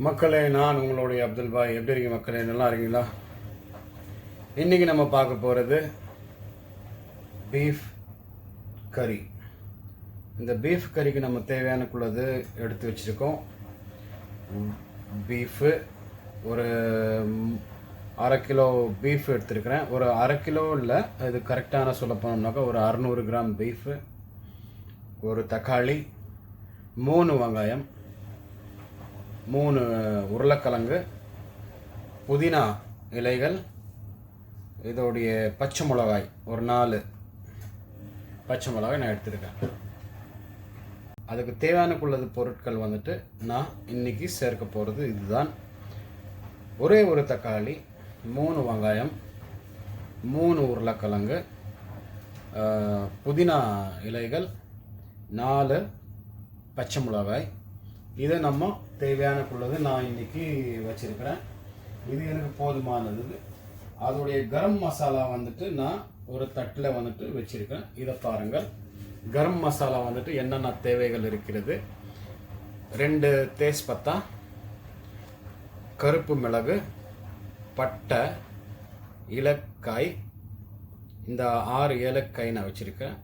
மக்களே, நான் உங்களுடைய அப்துல் பாய். எப்படி இருக்கீங்க மக்களே? நல்லா இருக்கீங்களா? இன்றைக்கி நம்ம பார்க்க போகிறது பீஃப் கறி. இந்த பீஃப் கறிக்கு நம்ம தேவையானக்குள்ளது எடுத்து வச்சுருக்கோம். பீஃபு ஒரு 1/2 கிலோ பீஃப் எடுத்துருக்கிறேன். ஒரு 1/2 கிலோ இல்லை, இது கரெக்டான சொல்ல போனோம்னாக்கா ஒரு 600 கிராம் பீஃபு, ஒரு தக்காளி, 3 வெங்காயம், 3 உருளைக்கிழங்கு, புதினா இலைகள், இதோடைய பச்சை மிளகாய் ஒரு 4 பச்சை மிளகாய் நான் எடுத்துருக்கேன். அதுக்கு தேவையானக்குள்ளது பொருட்கள் வந்துட்டு நான் இன்றைக்கி சேர்க்க போகிறது இதுதான். ஒரே ஒரு தக்காளி, 3 வெங்காயம், 3 உருளைக்கிழங்கு, புதினா இலைகள், 4 பச்சை மிளகாய். இதை நம்ம தேவையானக்குள்ளது நான் இன்றைக்கி வச்சுருக்கிறேன். இது எனக்கு போதுமானது. அதோடைய கரம் மசாலா வந்துட்டு நான் ஒரு தட்டில் வந்துட்டு வச்சுருக்கேன். இதை பாருங்கள். கரம் மசாலா வந்துட்டு என்னென்ன தேவைகள் இருக்கிறது: 2 தேஸ்பத்தா, கருப்பு மிளகு, பட்டை, இலக்காய், இந்த 6 ஏலக்காய் நான் வச்சுருக்கேன்.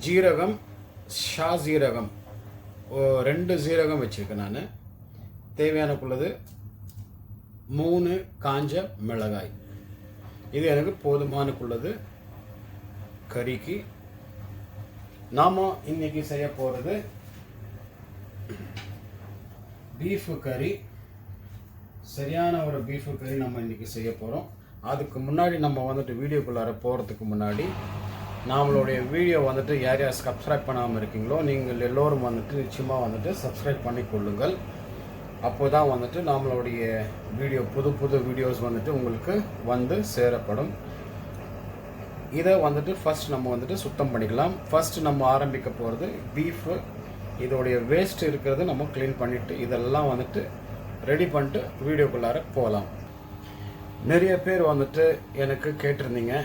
ஜீரகம், ஷா ஜீரகம் 2 ஜீரகம் வச்சுருக்கேன் நான். தேவையானக்குள்ளது 3 காஞ்ச மிளகாய். இது எனக்கு போதுமானக்குள்ளது கறிக்கு. நாம் இன்னைக்கு செய்ய போகிறது பீஃபு கறி. சரியான ஒரு பீஃபு கறி நம்ம இன்றைக்கி செய்ய போகிறோம். அதுக்கு முன்னாடி நம்ம வந்துட்டு வீடியோக்குள்ளார போகிறதுக்கு முன்னாடி நம்மளுடைய வீடியோ வந்துட்டு யார் யார் சப்ஸ்கிரைப் பண்ணாமல் இருக்கீங்களோ நீங்கள் எல்லோரும் வந்துட்டு நிச்சயமாக வந்துட்டு சப்ஸ்கிரைப் பண்ணி கொள்ளுங்கள். அப்போ தான் வந்துட்டு நம்மளுடைய வீடியோ புது வீடியோஸ் வந்துட்டு உங்களுக்கு வந்து சேரப்படும். இதை வந்துட்டு ஃபஸ்ட் நம்ம வந்துட்டு சுத்தம் பண்ணிக்கலாம். ஃபஸ்ட் நம்ம ஆரம்பிக்க போகிறது பீஃபு. இதோடைய வேஸ்ட் இருக்கிறது நம்ம க்ளீன் பண்ணிவிட்டு இதெல்லாம் வந்துட்டு ரெடி பண்ணிட்டு வீடியோக்குள்ளார போகலாம். நிறைய பேர் வந்துட்டு எனக்கு கேட்டிருந்தீங்க,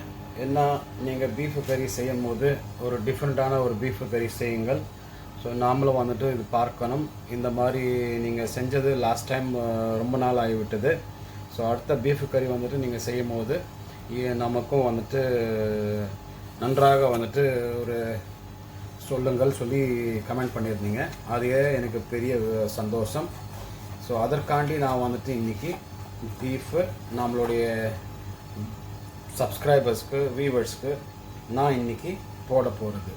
என்ன நீங்கள் பீஃபு கறி செய்யும் போது ஒரு டிஃப்ரெண்ட்டான ஒரு பீஃபு கறி செய்யுங்கள். ஸோ நாமளும் வந்துட்டு இது பார்க்கணும். இந்த மாதிரி நீங்கள் செஞ்சது லாஸ்ட் டைம் ரொம்ப நாள் ஆகிவிட்டது. ஸோ அடுத்த பீஃபு கறி வந்துட்டு நீங்கள் செய்யும் போது நமக்கும் வந்துட்டு நன்றாக வந்துட்டு ஒரு சொல்லுங்கள் சொல்லி கமெண்ட் பண்ணியிருந்தீங்க. அதுவே எனக்கு பெரிய சந்தோஷம். ஸோ அதற்காண்டி நான் வந்துட்டு இன்றைக்கி பீஃபு நம்மளுடைய சப்ஸ்கிரைபர்ஸ்க்கு வியூவர்ஸ்க்கு நான் இன்றைக்கி போட போகிறது.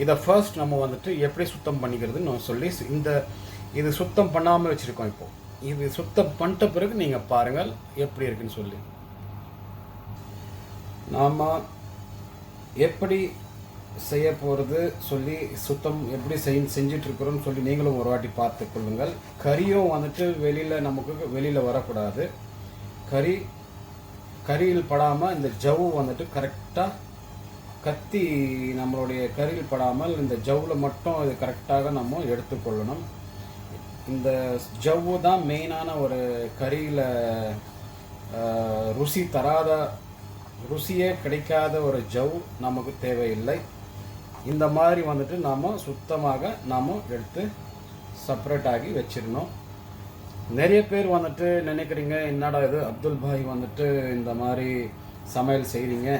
இதை ஃபர்ஸ்ட் நம்ம வந்துட்டு எப்படி சுத்தம் பண்ணிக்கிறதுன்னு நான் சொல்லி இது சுத்தம் பண்ணாமல் வச்சுருக்கோம். இப்போது இது சுத்தம் பண்ணிட்ட பிறகு நீங்கள் பாருங்கள் எப்படி இருக்குன்னு சொல்லி. நாம் எப்படி செய்ய போகிறது சொல்லி சுத்தம் எப்படி செஞ்சிட்ருக்குறோன்னு சொல்லி நீங்களும் ஒரு வாட்டி பார்த்து கொள்ளுங்கள். கறியும் வந்துட்டு வெளியில் வரக்கூடாது. கறியில் படாமல் இந்த ஜவ்வு வந்துட்டு கரெக்டாக கத்தி நம்மளுடைய கறியில் படாமல் இந்த ஜவ்வில் மட்டும் இது கரெக்டாக நம்ம எடுத்துக்கொள்ளணும். இந்த ஜவ்வு தான் மெயினான ஒரு கறியில் ருசியே கிடைக்காத ஒரு ஜவ் நமக்கு தேவையில்லை. இந்த மாதிரி வந்துட்டு நாம் சுத்தமாக நாம் எடுத்து செப்பரேட் ஆகி வச்சிடணும். நிறைய பேர் வந்துட்டு நினைக்கிறீங்க, என்னடா இது அப்துல் பாய் வந்துட்டு இந்த மாதிரி சமையல் செய்கிறீங்க,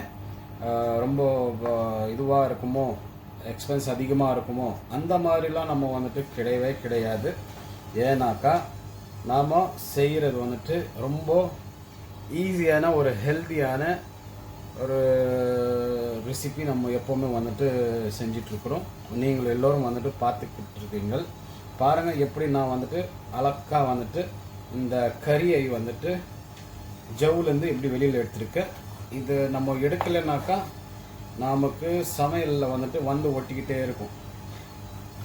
ரொம்ப இதுவாக இருக்குமோ, எக்ஸ்பென்ஸ் அதிகமாக இருக்குமோ, அந்த மாதிரிலாம் நம்ம வந்துட்டு கிடையவே கிடையாது. ஏன்னாக்கா நாம் செய்கிறது வந்துட்டு ரொம்ப ஈஸியான ஒரு ஹெல்த்தியான ஒரு ரெசிபி நம்ம எப்போவுமே வந்துட்டு செஞ்சிட்ருக்குறோம். நீங்கள் எல்லோரும் வந்துட்டு பார்த்துக்கிட்டு இருக்கீங்க. பாருங்கள் எப்படி நான் வந்துட்டு அழகாக வந்துட்டு இந்த கறியை வந்துட்டு ஜவ்வுலேருந்து எப்படி வெளியில் எடுத்துருக்கேன். இது நம்ம எடுக்கலைனாக்கா நமக்கு சமையலில் வந்துட்டு வந்து ஒட்டிக்கிட்டே இருக்கும்.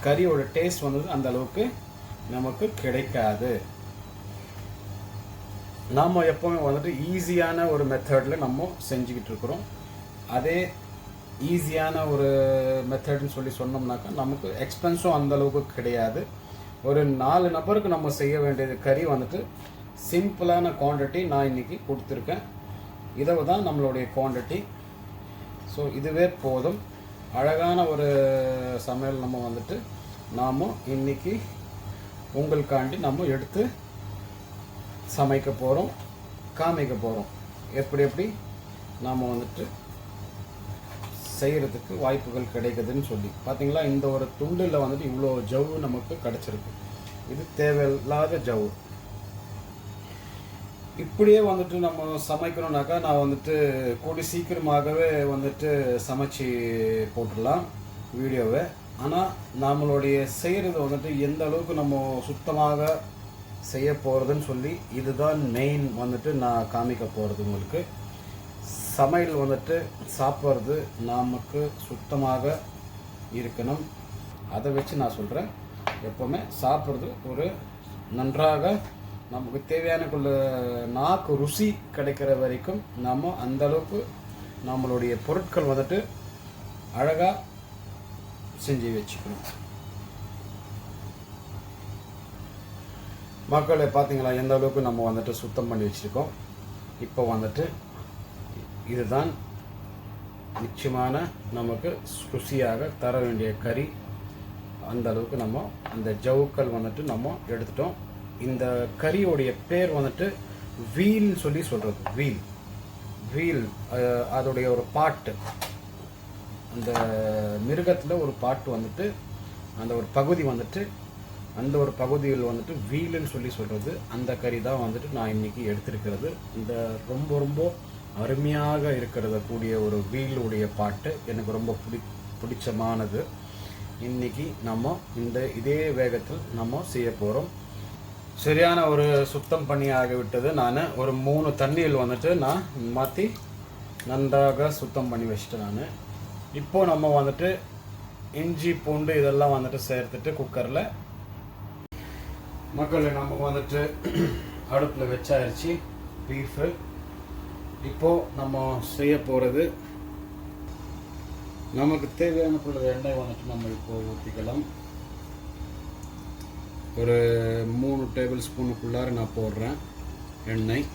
கறியோட டேஸ்ட் வந்துட்டு அந்த அளவுக்கு நமக்கு கிடைக்காது. நாம் எப்போவுமே வந்துட்டு ஈஸியான ஒரு மெத்தடில் நம்ம செஞ்சுக்கிட்டு இருக்கிறோம். அதே ஈஸியான ஒரு மெத்தட்னு சொல்லி சொன்னோம்னாக்கா நமக்கு எக்ஸ்பென்ஸும் அந்தளவுக்கு கிடையாது. ஒரு 4 நபருக்கு நம்ம செய்ய வேண்டியது கறி வந்துட்டு சிம்பிளான குவான்டிட்டி நான் இன்றைக்கி கொடுத்துருக்கேன். இதை தான் நம்மளுடைய குவான்டிட்டி. ஸோ இதுவே போதும். அழகான ஒரு சமையல் நம்ம வந்துட்டு நாம் இன்றைக்கி உங்களுக்காண்டி நம்ம எடுத்து சமைக்க போகிறோம், காமிக்க போகிறோம். எப்படி எப்படி நாம் வந்துட்டு செய்கிறதுக்கு வாய்ப்புகள் கிடைக்குதுன்னு சொல்லி பார்த்தீங்களா. இந்த ஒரு துண்டில் வந்துட்டு இவ்வளோ ஜவ்வு நமக்கு கிடச்சிருக்கு. இது தேவையில்லாத ஜவ்வு. இப்படியே வந்துட்டு நம்ம சமைக்கணுன்னாக்கா நான் வந்துட்டு கூடி சீக்கிரமாகவே வந்துட்டு சமைச்சு போட்டுடலாம் வீடியோவை. ஆனால் நம்மளுடைய செய்கிறது வந்துட்டு எந்த அளவுக்கு நம்ம சுத்தமாக செய்ய போகிறதுன்னு சொல்லி இதுதான் மெயின் வந்துட்டு நான் காமிக்க போகிறது உங்களுக்கு. சமையல் வந்துட்டு சாப்பிட்றது நமக்கு சுத்தமாக இருக்கணும். அதை வச்சு நான் சொல்கிறேன், எப்போவுமே சாப்பிட்றது ஒரு நன்றாக நமக்கு தேவையான நாக்கு ருசி கிடைக்கிற வரைக்கும் நம்ம அந்தளவுக்கு நம்மளுடைய பொருட்கள் வந்துட்டு அழகாக செஞ்சு வச்சுக்கணும். மக்களை பார்த்தீங்களா எந்த அளவுக்கு நம்ம வந்துட்டு சுத்தம் பண்ணி வச்சுருக்கோம். இப்போ வந்துட்டு இதுதான் நிச்சயமான நமக்கு ருசியாக தர வேண்டிய கறி. அந்த அளவுக்கு நம்ம அந்த ஜவுக்கள் வந்துட்டு நம்ம எடுத்துட்டோம். இந்த கறியோடைய பேர் வந்துட்டு வீல்னு சொல்லி சொல்கிறது. வீல் அதோடைய ஒரு பாட்டு, அந்த மிருகத்தில் ஒரு பாட்டு வந்துட்டு அந்த ஒரு பகுதி வந்துட்டு அந்த ஒரு பகுதியில் வந்துட்டு வீலுன்னு சொல்லி சொல்கிறது. அந்த கறி தான் வந்துட்டு நான் இன்றைக்கி எடுத்திருக்கிறது. இந்த ரொம்ப ரொம்ப அருமையாக இருக்கிறத கூடிய ஒரு வீலுடைய பாட்டு எனக்கு ரொம்ப பிடிச்சமானது. இன்றைக்கி நம்ம இதே வேகத்தில் நம்ம செய்ய போகிறோம். சரியான ஒரு சுத்தம் பண்ணி ஆகிவிட்டது. நான் ஒரு 3 தண்ணியில் வந்துட்டு நான் மாற்றி நன்றாக சுத்தம் பண்ணி வச்சுட்டேன். நான் இப்போது நம்ம வந்துட்டு இஞ்சி பூண்டு இதெல்லாம் வந்துட்டு சேர்த்துட்டு குக்கரில் மக்களை நம்ம வந்துட்டு அடுப்பில் வச்சாயிருச்சு பீஃபு. இப்போது நம்ம செய்ய போகிறது, நமக்கு தேவையான எண்ணெய் வந்துட்டு நம்ம இப்போது ஊற்றிக்கலாம். ஒரு 3 டேபிள் ஸ்பூனுக்குள்ளார நான் போடுறேன் எண்ணெய்,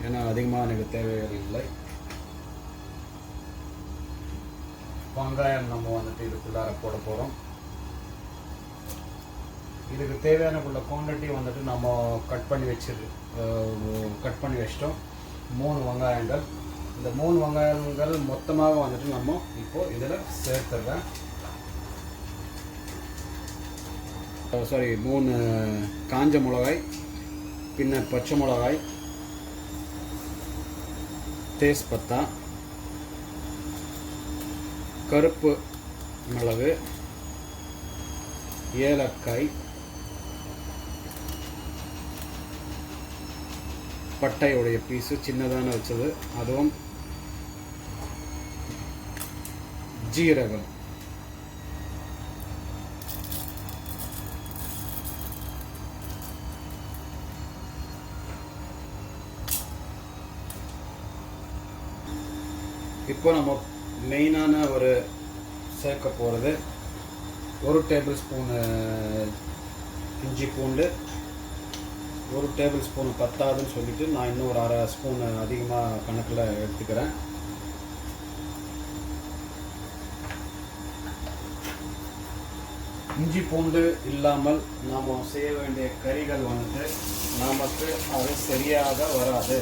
ஏன்னா அதிகமாக எனக்கு தேவையில்லை. வெங்காயம் நம்ம வந்துட்டு இதுக்குள்ளார போட போகிறோம். இதுக்கு தேவையான குவான்டிட்டி வந்துட்டு நம்ம கட் பண்ணி வச்சிட்டோம். 3 வெங்காயங்கள். இந்த 3 வெங்காயங்கள் மொத்தமாக வந்துட்டு நம்ம இப்போது இதில் சேர்த்துடுறேன். 3 காஞ்ச மிளகாய், பின்னர் பச்சை மிளகாய், தேஸ்பத்தா, கருப்பு மிளகு, ஏலக்காய், பட்டையுடைய பீஸு சின்னதான வச்சது, அதுவும் ஜீரகம், இப்போ நம்ம மெயினான ஒரு சேர்க்க போகிறது 1 டேபிள் ஸ்பூனு இஞ்சி பூண்டு. 1 டேபிள் ஸ்பூன் பத்தாதுன்னு சொல்லிட்டு நான் இன்னும் ஒரு 1/2 ஸ்பூன் அதிகமாக கணக்கில் எடுத்துக்கிறேன். இஞ்சி பூண்டு இல்லாமல் நாம் செய்ய வேண்டிய கறிகள் வந்துட்டு நமக்கு அது சரியாக வராது.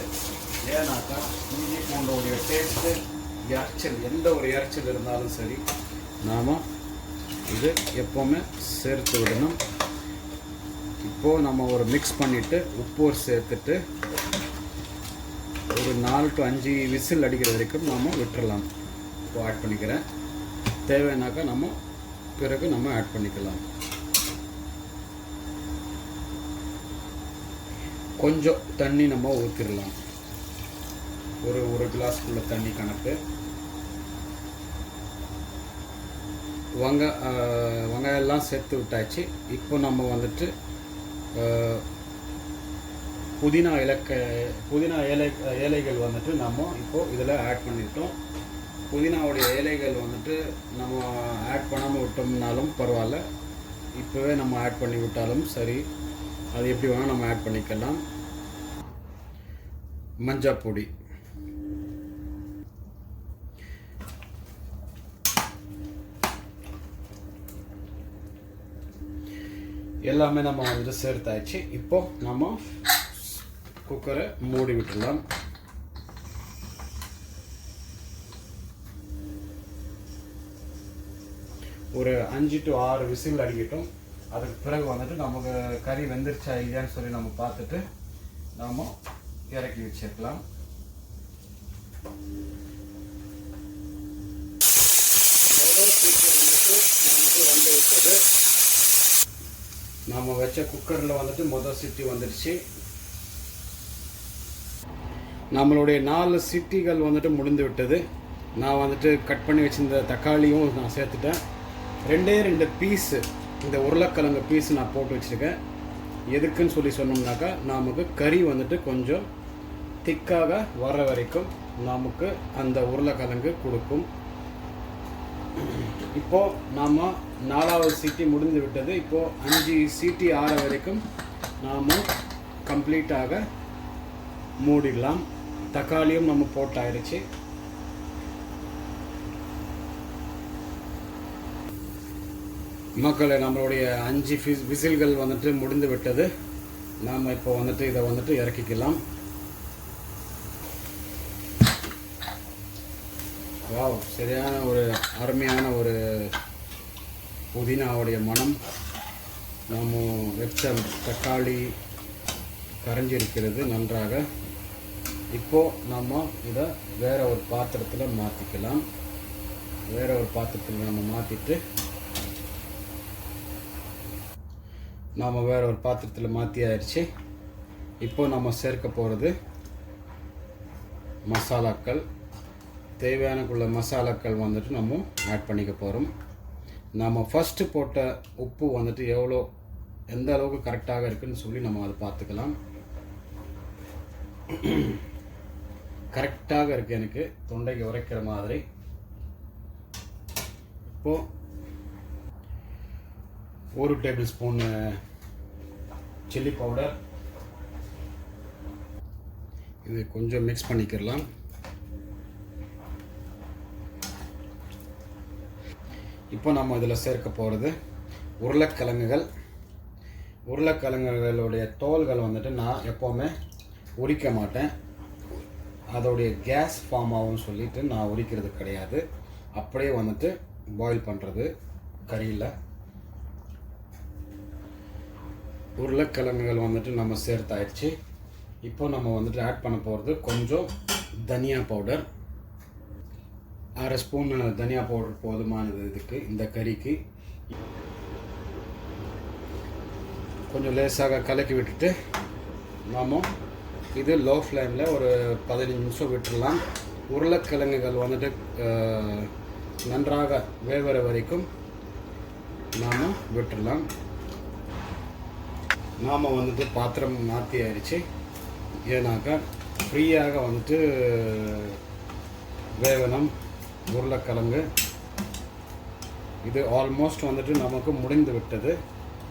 ஏன்னாக்கா இஞ்சி பூண்டோடைய டேஸ்ட்டு இறைச்சல், எந்த ஒரு இறைச்சல் இருந்தாலும் சரி நாம் இது எப்போவுமே சேர்த்து விடணும். இப்போது நம்ம ஒரு மிக்ஸ் பண்ணிவிட்டு உப்பு சேர்த்துட்டு ஒரு 4 to 5 விசில் அடிக்கிற வரைக்கும் நாம் விட்டுறலாம். இப்போ ஆட் பண்ணிக்கிறேன். தேவைன்னாக்கா நம்ம பிறகு நம்ம ஆட் பண்ணிக்கலாம். கொஞ்சம் தண்ணி நம்ம ஊற்றிடலாம். ஒரு கிளாஸ்க்குள்ள தண்ணி கணக்கு. வெங்காயெல்லாம் சேர்த்து விட்டாச்சு. இப்போ நம்ம வந்துட்டு புதினா இலைகள் வந்துட்டு நம்ம இப்போது இதில் ஆட் பண்ணிட்டோம். புதினாவுடைய இலைகள் வந்துட்டு நம்ம ஆட் பண்ணாமல் விட்டோம்னாலும் பரவாயில்ல, இப்போவே நம்ம ஆட் பண்ணி விட்டாலும் சரி, அது எப்படி வேணால் நம்ம ஆட் பண்ணிக்கலாம். மஞ்சள் பொடி, எல்லாமே நம்ம வந்துட்டு சேர்த்தாச்சு. இப்போ நம்ம குக்கரை மூடி விட்டுடலாம். ஒரு 5 to 6 விசில் அடிக்கட்டும். அதுக்கு பிறகு வந்துட்டு நமக்கு கறி வெந்துருச்சா இல்லையான்னு சொல்லி நம்ம பார்த்துட்டு நாம் இறக்கி வச்சிருக்கலாம். வந்து வச்சது நாம் வச்ச குக்கரில் வந்துட்டு முதல் சிட்டி வந்துடுச்சு. நம்மளுடைய 4 சிட்டிகள் வந்துட்டு முடிந்து விட்டது. நான் வந்துட்டு கட் பண்ணி வச்சிருந்த தக்காளியும் நான் சேர்த்துட்டேன். 2 பீஸு இந்த உருளைக்கிழங்கு பீஸு நான் போட்டு வச்சுருக்கேன். எதுக்குன்னு சொல்லி சொன்னோம்னாக்கா நமக்கு கறி வந்துட்டு கொஞ்சம் திக்காக வர வரைக்கும் நமக்கு அந்த உருளைக்கிழங்கு கொடுக்கும். இப்போது நாம் 4வது சீட்டி முடிந்து விட்டது. இப்போது 5 சீட்டி ஆற வரைக்கும் நாம் கம்ப்ளீட்டாக மூடிடலாம். தக்காளியும் நம்ம போட்டாயிடுச்சு. மக்களே, நம்மளுடைய 5 விசில்கள் வந்துட்டு முடிந்து விட்டது. நாம் இப்போ வந்துட்டு இதை வந்துட்டு இறக்கிக்கலாம். வாவ், சரியான ஒரு அருமையான ஒரு புதினாவுடைய மனம். நாம் வச்ச தக்காளி கரைஞ்சிருக்கிறது நன்றாக. இப்போது நம்ம இதை வேறு ஒரு பாத்திரத்தில் மாற்றிக்கலாம். வேறு ஒரு பாத்திரத்தில் நம்ம மாற்றிட்டு நாம் வேறு ஒரு பாத்திரத்தில் மாற்றி ஆயிடுச்சு. இப்போ நம்ம சேர்க்க போகிறது மசாலாக்கள். தேவையானக்குள்ள மசாலாக்கள் வந்துட்டு நம்ம ஆட் பண்ணிக்க போகிறோம். நம்ம ஃபஸ்ட்டு போட்ட உப்பு வந்துட்டு எந்த அளவுக்கு கரெக்டாக இருக்குதுன்னு சொல்லி நம்ம அதை பார்த்துக்கலாம். கரெக்டாக இருக்குது, எனக்கு தொண்டைக்கு உரைக்கிற மாதிரி. இப்போது 1 டேபிள் ஸ்பூன் சில்லி பவுடர், இது கொஞ்சம் மிக்ஸ் பண்ணிக்கலாம். இப்போ நம்ம இதில் சேர்க்க போகிறது உருளைக்கிழங்குகள். உருளைக்கிழங்குகளுடைய தோல்கள் வந்துட்டு நான் எப்போவுமே உரிக்க மாட்டேன். அதோடைய கேஸ் ஃபார்ம் ஆகும்னு சொல்லிட்டு நான் உரிக்கிறது கிடையாது. அப்படியே வந்துட்டு பாயில் பண்ணுறது கறியில். உருளைக்கிழங்குகள் வந்துட்டு நம்ம சேர்த்தாயிடுச்சு. இப்போ நம்ம வந்துட்டு ஆட் பண்ண போகிறது கொஞ்சம் தனியா பவுடர். 1/2 ஸ்பூன் தனியா பவுடர் போதுமானது இதுக்கு, இந்த கறிக்கு. கொஞ்சம் லேசாக கலக்கி விட்டுட்டு நாம் இது லோ ஃப்ளேமில் ஒரு 15 நிமிஷம் விட்டுடலாம். உருளைக்கிழங்குகள் வந்துட்டு நன்றாக வேகிற வரைக்கும் நாம் விட்டுடலாம். நாம் வந்துட்டு பாத்திரம் மாற்றி ஆயிடுச்சு. ஏன்னாக்கா ஃப்ரீயாக வந்துட்டு வேகணும் உருளைக்கிழங்கு. இது ஆல்மோஸ்ட் வந்துட்டு நமக்கு முடிந்து விட்டது.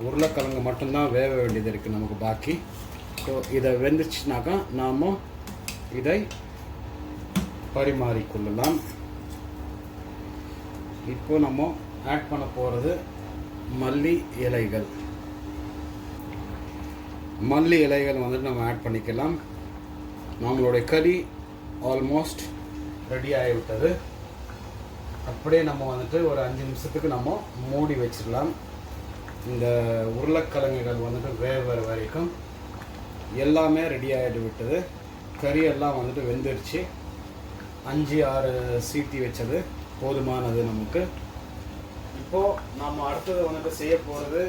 உருளைக்கிழங்கு மட்டும்தான் வேக வேண்டியது இருக்குது நமக்கு பாக்கி. ஸோ இதை வெந்துச்சுனாக்கா நாம் இதை பரிமாறிக்கொள்ளலாம். இப்போ நம்ம ஆட் பண்ண போகிறது மல்லி இலைகள். மல்லி இலைகள் வந்துட்டு நம்ம ஆட் பண்ணிக்கலாம். நம்மளுடைய கறி ஆல்மோஸ்ட் ரெடி ஆகிவிட்டது. அப்படியே நம்ம வந்துட்டு ஒரு 5 நிமிஷத்துக்கு நம்ம மூடி வச்சிடலாம். இந்த உருளைக்கிழங்குகள் வந்துட்டு வேகிற வரைக்கும் எல்லாமே ரெடி ஆகிட்டு விட்டது. கறி எல்லாம் வந்துட்டு வெந்துருச்சு. 5-6 சீட்டி வச்சது போதுமானது நமக்கு. இப்போது நம்ம அடுத்தது வந்துட்டு செய்ய போகிறது,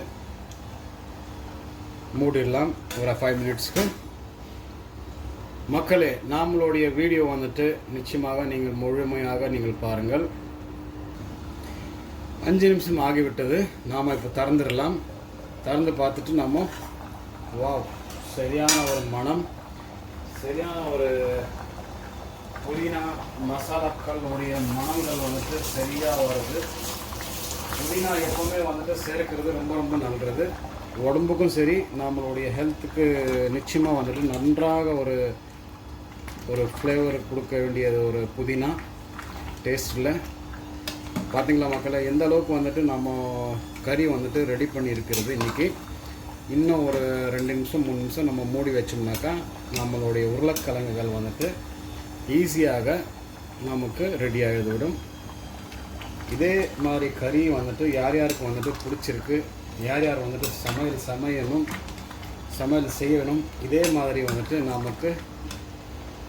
மூடிடலாம் ஒரு 5 மினிட்ஸ்க்கு. மக்களே, நம்மளுடைய வீடியோ வந்துட்டு நிச்சயமாக நீங்கள் முழுமையாக நீங்கள் பாருங்கள். 5 நிமிஷம் ஆகிவிட்டது. நாம் இப்போ திறந்துடலாம். திறந்து பார்த்துட்டு நம்ம வாவ், சரியான ஒரு மனம், சரியான ஒரு புதினா மசாலாக்களுடைய மனங்கள் வந்துட்டு சரியாக வருது. புதினா எப்போவுமே வந்துட்டு சேர்க்கிறது ரொம்ப ரொம்ப நல்லது. உடம்புக்கும் சரி, நம்மளுடைய ஹெல்த்துக்கு நிச்சயமாக வந்துட்டு நன்றாக ஒரு ஃப்ளேவர் கொடுக்க வேண்டியது ஒரு புதினா டேஸ்ட்டில். பார்த்தீங்களா மக்களே, எந்த அளவுக்கு வந்துட்டு நம்ம கறி வந்துட்டு ரெடி பண்ணியிருக்கிறது இன்றைக்கி. இன்னும் ஒரு 2 நிமிஷம் 3 நிமிஷம் நம்ம மூடி வச்சோம்னாக்கா நம்மளுடைய உருளைக்கிழங்குகள் வந்துட்டு ஈஸியாக நமக்கு ரெடி ஆகிவிடும். இதே மாதிரி கறி வந்துட்டு யார் யாருக்கு வந்துட்டு பிடிச்சிருக்கு, யார் யார் வந்துட்டு சமையல் செய்யணும், இதே மாதிரி வந்துட்டு நமக்கு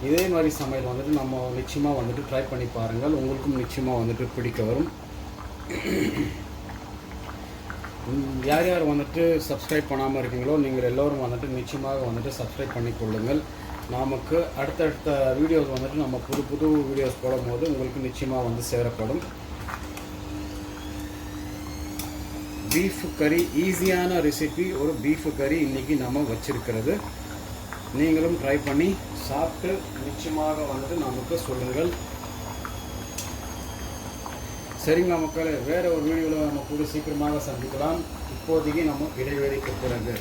இதே மாதிரி சமையல் வந்துட்டு நம்ம நிச்சயமாக வந்துட்டு ட்ரை பண்ணி பாருங்கள். உங்களுக்கும் நிச்சயமாக வந்துட்டு பிடிக்க வரும். யார் யார் வந்துட்டு சப்ஸ்கிரைப் பண்ணாமல் இருக்கீங்களோ நீங்கள் எல்லோரும் வந்துட்டு நிச்சயமாக வந்துட்டு சப்ஸ்கிரைப் பண்ணி கொள்ளுங்கள். நமக்கு அடுத்தடுத்த வீடியோஸ் வந்துட்டு நம்ம புது வீடியோஸ் போடும்போது உங்களுக்கு நிச்சயமாக வந்து சேரப்படும். பீஃப் கறி ஈஸியான ரெசிபி, ஒரு பீஃப் கறி இன்றைக்கி நம்ம வச்சிருக்கிறது. நீங்களும் ட்ரை பண்ணி சாப்பிட்டு நிச்சயமாக வந்துட்டு நமக்கு சொல்லுங்கள். சரிங்க மக்களே, வேறு ஒரு வீடியோவில் நம்ம கூட சீக்கிரமாக சந்திக்கலாம். இப்போதைக்கு நம்ம இடைவெளிக்கு பிறகு